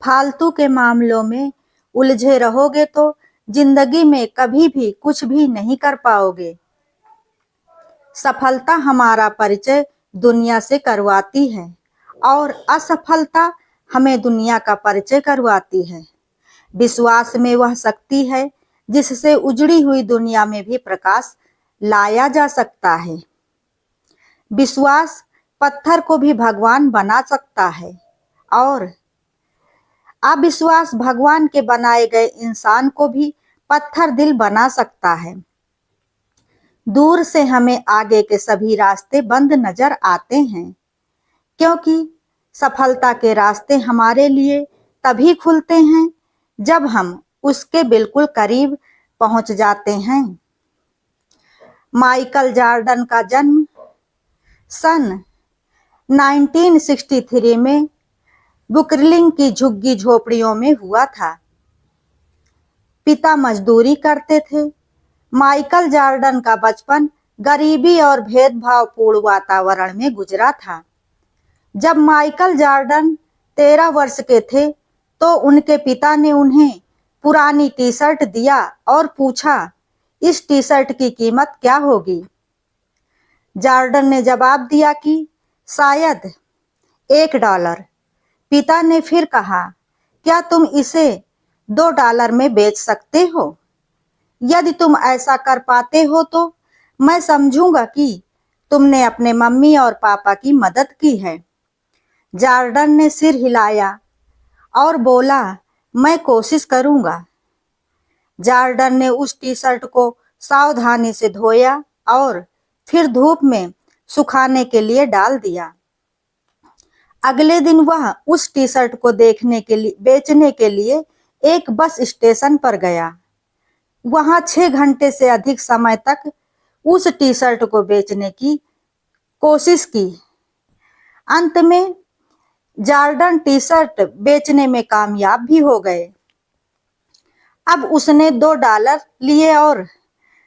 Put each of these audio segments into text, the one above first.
फालतू के मामलों में उलझे रहोगे तो जिंदगी में कभी भी कुछ भी नहीं कर पाओगे। सफलता हमारा परिचय दुनिया से करवाती है और असफलता हमें दुनिया का परिचय करवाती है। विश्वास में वह शक्ति है जिससे उजड़ी हुई दुनिया में भी प्रकाश लाया जा सकता है। विश्वास पत्थर को भी भगवान बना सकता है और अविश्वास भगवान के बनाए गए इंसान को भी पत्थर दिल बना सकता है। दूर से हमें आगे के सभी रास्ते बंद नजर आते हैं, क्योंकि सफलता के रास्ते हमारे लिए तभी खुलते हैं जब हम उसके बिल्कुल करीब पहुंच जाते हैं। माइकल जॉर्डन का जन्म सन 1963 में ब्रुकलिन की झुग्गी झोपड़ियों में हुआ था। पिता मजदूरी करते थे। माइकल जॉर्डन का बचपन गरीबी और भेदभावपूर्ण वातावरण में गुजरा था। जब माइकल जॉर्डन 13 वर्ष के थे तो उनके पिता ने उन्हें पुरानी टी शर्ट दिया और पूछा, इस टी शर्ट की कीमत क्या होगी? जॉर्डन ने जवाब दिया कि शायद $1। पिता ने फिर कहा, क्या तुम इसे $2 में बेच सकते हो? यदि तुम ऐसा कर पाते हो तो मैं समझूंगा कि तुमने अपने मम्मी और पापा की मदद की है। जॉर्डन ने सिर हिलाया और बोला, मैं कोशिश करूंगा। जॉर्डन ने उस टी शर्ट को सावधानी से धोया और फिर धूप में सुखाने के लिए डाल दिया। अगले दिन वह उस टी शर्ट को बेचने के लिए एक बस स्टेशन पर गया। वहां 6 घंटे से अधिक समय तक उस टी शर्ट को बेचने की कोशिश की। अंत में जॉर्डन टी शर्ट बेचने में कामयाब भी हो गए। अब उसने $2 लिए और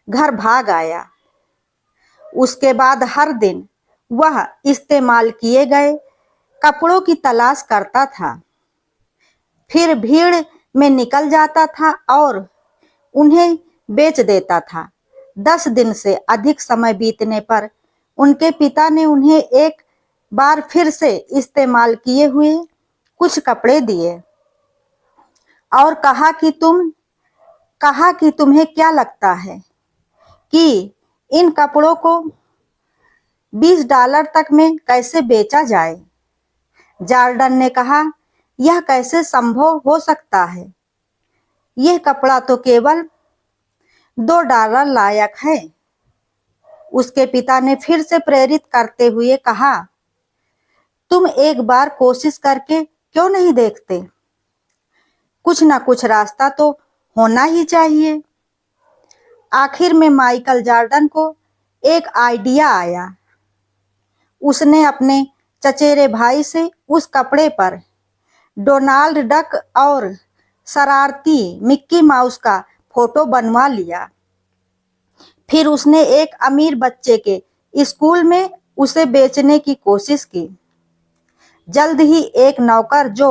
घर भाग आया। उसके बाद हर दिन वह इस्तेमाल किए गए कपड़ों की तलाश करता था, फिर भीड़ में निकल जाता था और उन्हें बेच देता था। 10 दिन से अधिक समय बीतने पर उनके पिता ने उन्हें एक बार फिर से इस्तेमाल किए हुए कुछ कपड़े दिए और कहा कि तुम्हें क्या लगता है कि इन कपड़ों को $20 तक में कैसे बेचा जाए? जॉर्डन ने कहा, यह कैसे संभव हो सकता है? यह कपड़ा तो केवल $2 लायक है। उसके पिता ने फिर से प्रेरित करते हुए कहा, तुम एक बार कोशिश करके क्यों नहीं देखते? कुछ ना कुछ रास्ता तो होना ही चाहिए। आखिर में माइकल जॉर्डन को एक आइडिया आया। उसने अपने चचेरे भाई से उस कपड़े पर डोनाल्ड डक और शरारती मिक्की माउस का फोटो बनवा लिया। फिर उसने एक अमीर बच्चे के स्कूल में उसे बेचने की कोशिश की। जल्द ही एक नौकर जो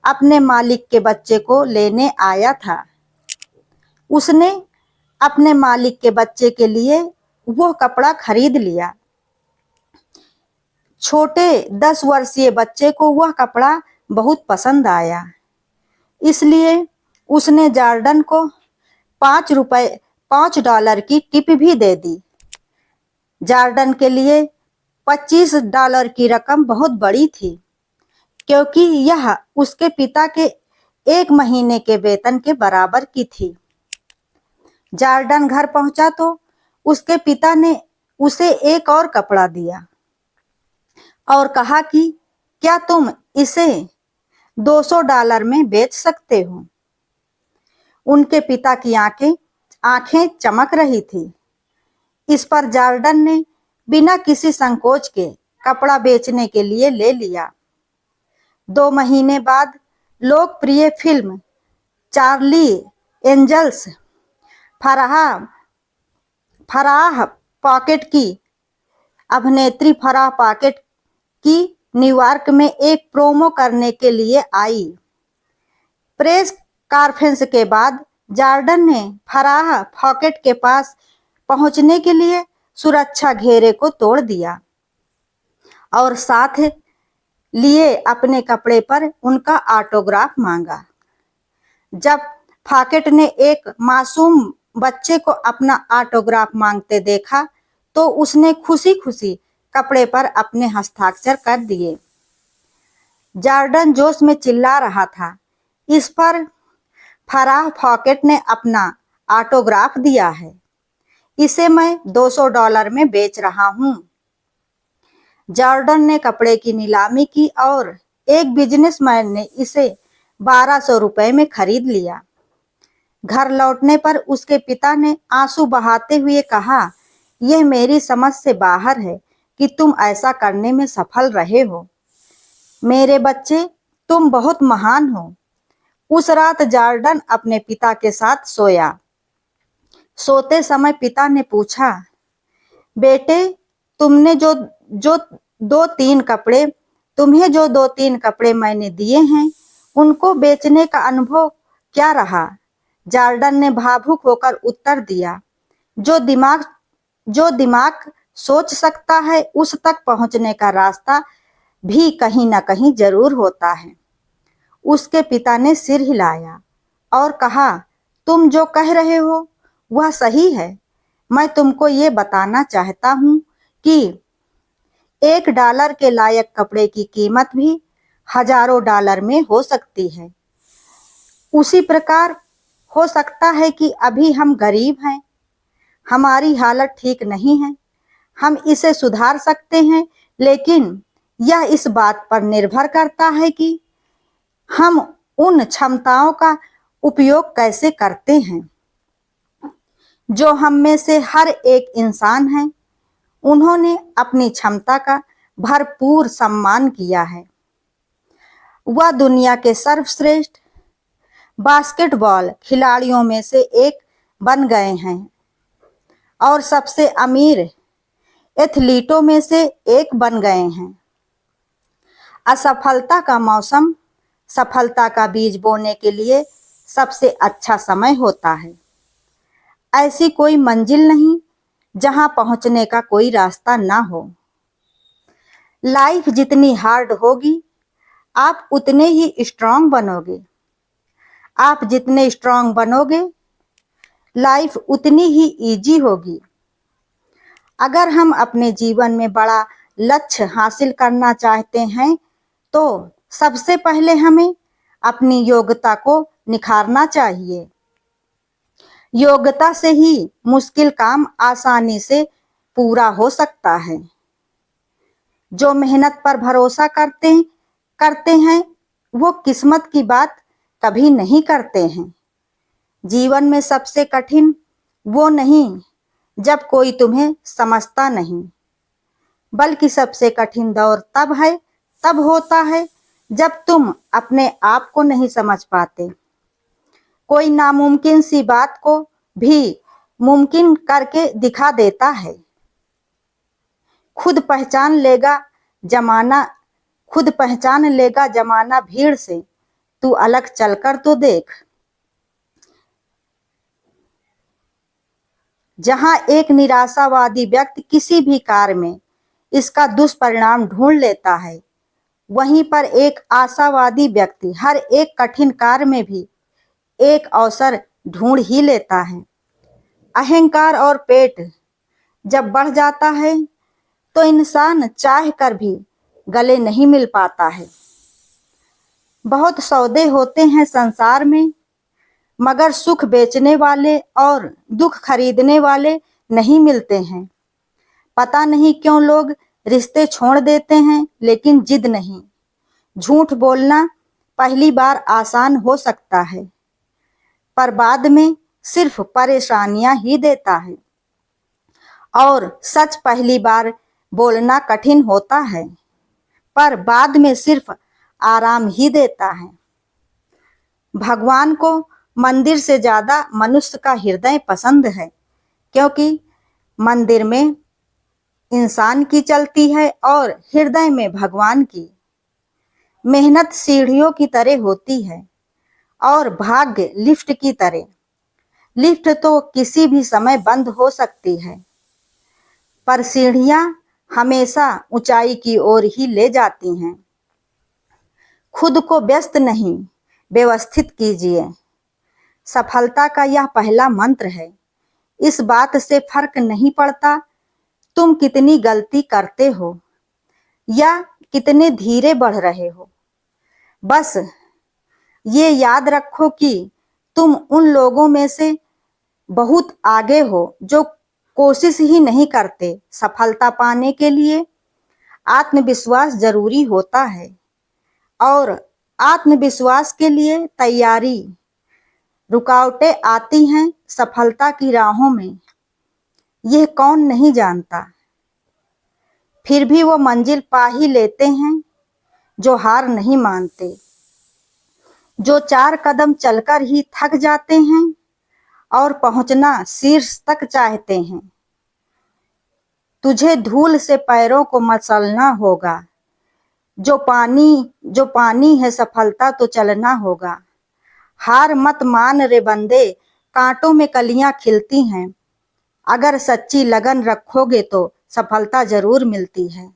अपने मालिक के बच्चे को लेने आया था, उसने अपने मालिक के बच्चे के लिए वह कपड़ा खरीद लिया। छोटे 10 वर्षीय बच्चे को वह कपड़ा बहुत पसंद आया, इसलिए उसने जॉर्डन को $5 की टिप भी दे दी। जॉर्डन के लिए $25 की रकम बहुत बड़ी थी, क्योंकि यह उसके पिता के 1 महीने के वेतन के बराबर की थी। जॉर्डन घर पहुंचा तो उसके पिता ने उसे एक और कपड़ा दिया और कहा कि क्या तुम इसे $200 में बेच सकते हो? उनके पिता की आंखें चमक रही थी। इस पर जॉर्डन ने बिना किसी संकोच के कपड़ा बेचने के लिए ले लिया। 2 महीने बाद लोकप्रिय film Charlie Angels Farrah Fawcett की अभिनेत्री फराह पॉकेट की न्यूयॉर्क में एक प्रोमो करने के लिए आई। प्रेस कॉन्फ्रेंस के बाद जॉर्डन ने फराह फॉकेट के पास पहुंचने के लिए सुरक्षा घेरे को तोड़ दिया और साथ लिए अपने कपड़े पर उनका ऑटोग्राफ मांगा। जब फॉकेट ने एक मासूम बच्चे को अपना ऑटोग्राफ मांगते देखा तो उसने खुशी खुशी कपड़े पर अपने हस्ताक्षर कर दिए। जॉर्डन जोश में चिल्ला रहा था, इस पर फराह फॉकेट ने अपना ऑटोग्राफ दिया है, इसे मैं $200 में बेच रहा हूं। जॉर्डन ने कपड़े की नीलामी की और एक बिजनेसमैन ने इसे $1200 में खरीद लिया। घर लौटने पर उसके पिता ने आंसू बहाते हुए कहा, यह मेरी समझ से बाहर है कि तुम ऐसा करने में सफल रहे हो। मेरे बच्चे, तुम बहुत महान हो। उस रात जॉर्डन अपने पिता के साथ सोया। सोते समय पिता ने पूछा, बेटे, तुम्हें जो दो तीन कपड़े मैंने दिए हैं, उनको बेचने का अनुभव क्या रहा? जॉर्डन ने भावुक होकर उत्तर दिया, जो दिमाग सोच सकता है उस तक पहुंचने का रास्ता भी कहीं ना कहीं जरूर होता है। उसके पिता ने सिर हिलाया और कहा, तुम जो कह रहे हो वह सही है। मैं तुमको ये बताना चाहता हूँ कि $1 के लायक कपड़े की कीमत भी हजारों डॉलर में हो सकती है। उसी प्रकार हो सकता है कि अभी हम गरीब हैं, हमारी हालत ठीक नहीं है, हम इसे सुधार सकते हैं, लेकिन यह इस बात पर निर्भर करता है कि हम उन क्षमताओं का उपयोग कैसे करते हैं जो हम में से हर एक इंसान है। उन्होंने अपनी क्षमता का भरपूर सम्मान किया है। वह दुनिया के सर्वश्रेष्ठ बास्केटबॉल खिलाड़ियों में से एक बन गए हैं और सबसे अमीर एथलीटों में से एक बन गए हैं। असफलता का मौसम सफलता का बीज बोने के लिए सबसे अच्छा समय होता है। ऐसी कोई मंजिल नहीं जहां पहुंचने का कोई रास्ता ना हो। लाइफ जितनी हार्ड होगी, आप उतने ही स्ट्रांग बनोगे। आप जितने स्ट्रांग बनोगे, लाइफ उतनी ही इजी होगी। अगर हम अपने जीवन में बड़ा लक्ष्य हासिल करना चाहते हैं तो सबसे पहले हमें अपनी योग्यता को निखारना चाहिए। योग्यता से ही मुश्किल काम आसानी से पूरा हो सकता है। जो मेहनत पर भरोसा करते हैं वो किस्मत की बात कभी नहीं करते हैं। जीवन में सबसे कठिन वो नहीं जब कोई तुम्हें समझता नहीं, बल्कि सबसे कठिन दौर तब होता है जब तुम अपने आप को नहीं समझ पाते। कोई नामुमकिन सी बात को भी मुमकिन करके दिखा देता है। खुद पहचान लेगा जमाना भीड़ से, तू अलग चलकर तो देख। जहां एक निराशावादी व्यक्ति किसी भी कार्य में इसका दुष्परिणाम ढूंढ लेता है, वहीं पर एक आशावादी व्यक्ति हर एक कठिन कार्य में भी एक अवसर ढूंढ ही लेता है। अहंकार और पेट जब बढ़ जाता है तो इंसान चाह कर भी गले नहीं मिल पाता है। बहुत सौदे होते हैं संसार में, मगर सुख बेचने वाले और दुख खरीदने वाले नहीं मिलते हैं। पता नहीं क्यों लोग रिश्ते छोड़ देते हैं, लेकिन जिद नहीं। झूठ बोलना पहली बार आसान हो सकता है, पर बाद में सिर्फ परेशानियां ही देता है। और सच पहली बार बोलना कठिन होता है, पर बाद में सिर्फ आराम ही देता है। भगवान को मंदिर से ज्यादा मनुष्य का हृदय पसंद है, क्योंकि मंदिर में इंसान की चलती है और हृदय में भगवान की। मेहनत सीढ़ियों की तरह होती है और भाग्य लिफ्ट की तरह। लिफ्ट तो किसी भी समय बंद हो सकती है, पर सीढ़ियां हमेशा ऊंचाई की ओर ही ले जाती हैं। खुद को व्यस्त नहीं, व्यवस्थित कीजिए। सफलता का यह पहला मंत्र है। इस बात से फर्क नहीं पड़ता तुम कितनी गलती करते हो या कितने धीरे बढ़ रहे हो। बस ये याद रखो कि तुम उन लोगों में से बहुत आगे हो जो कोशिश ही नहीं करते। सफलता पाने के लिए आत्मविश्वास जरूरी होता है, और आत्मविश्वास के लिए तैयारी। रुकावटें आती हैं सफलता की राहों में, यह कौन नहीं जानता। फिर भी वो मंजिल पा ही लेते हैं जो हार नहीं मानते, जो 4 कदम चलकर ही थक जाते हैं और पहुंचना शीर्ष तक चाहते हैं। तुझे धूल से पैरों को मसलना होगा, जो पानी है सफलता तो चलना होगा। हार मत मान रे बंदे, कांटों में कलियां खिलती हैं। अगर सच्ची लगन रखोगे तो सफलता जरूर मिलती है।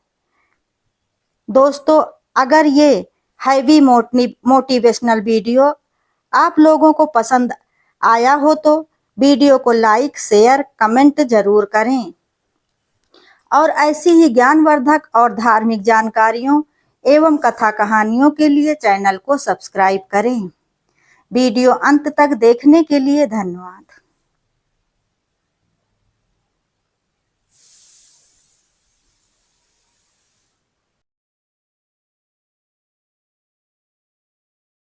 दोस्तों, अगर ये हैवी मोटिवेशनल वीडियो आप लोगों को पसंद आया हो तो वीडियो को लाइक, शेयर, कमेंट जरूर करें, और ऐसी ही ज्ञानवर्धक और धार्मिक जानकारियों एवं कथा कहानियों के लिए चैनल को सब्सक्राइब करें। वीडियो अंत तक देखने के लिए धन्यवाद।